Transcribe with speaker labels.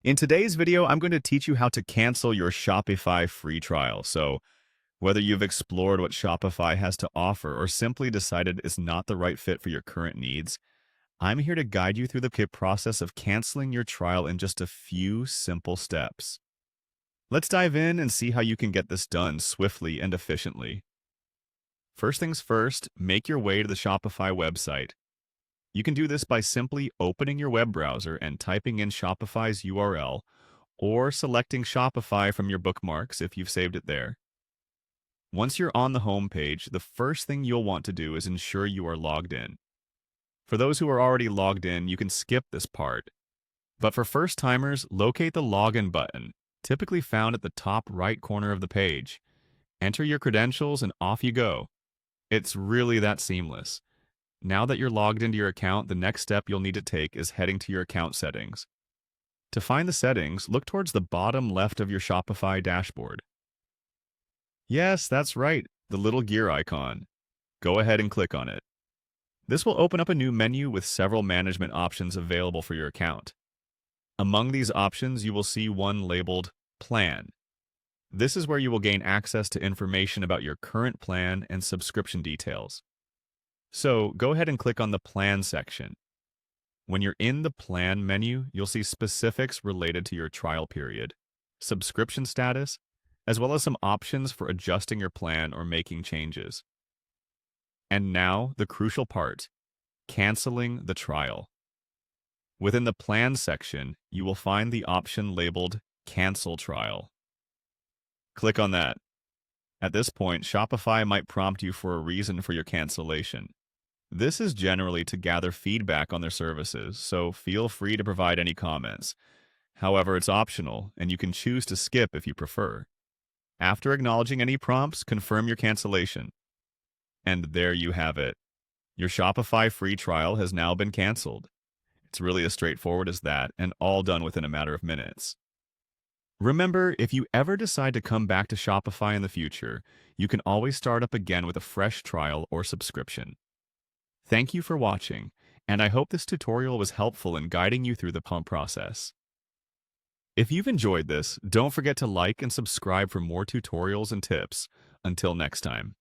Speaker 1: In today's video, I'm going to teach you how to cancel your Shopify free trial. So, whether you've explored what Shopify has to offer or simply decided it's not the right fit for your current needs, I'm here to guide you through the process of canceling your trial in just a few simple steps. Let's dive in and see how you can get this done swiftly and efficiently. First things first, make your way to the Shopify website. You can do this by simply opening your web browser and typing in Shopify's URL, or selecting Shopify from your bookmarks if you've saved it there. Once you're on the home page, the first thing you'll want to do is ensure you are logged in. For those who are already logged in, you can skip this part. But for first-timers, locate the Login button, typically found at the top right corner of the page. Enter your credentials and off you go. It's really that seamless. Now that you're logged into your account, the next step you'll need to take is heading to your account settings. To find the settings, look towards the bottom left of your Shopify dashboard. Yes, that's right, the little gear icon. Go ahead and click on it. This will open up a new menu with several management options available for your account. Among these options, you will see one labeled Plan. This is where you will gain access to information about your current plan and subscription details. So go ahead and click on the Plan section. When you're in the Plan menu, you'll see specifics related to your trial period, subscription status, as well as some options for adjusting your plan or making changes. And now, the crucial part, canceling the trial. Within the Plan section, you will find the option labeled Cancel Trial. Click on that. At this point, Shopify might prompt you for a reason for your cancellation. This is generally to gather feedback on their services, so feel free to provide any comments. However, it's optional, and you can choose to skip if you prefer. After acknowledging any prompts, confirm your cancellation. And there you have it. Your Shopify free trial has now been canceled. It's really as straightforward as that, and all done within a matter of minutes. Remember, if you ever decide to come back to Shopify in the future, you can always start up again with a fresh trial or subscription. Thank you for watching, and I hope this tutorial was helpful in guiding you through the pump process. If you've enjoyed this, don't forget to like and subscribe for more tutorials and tips. Until next time.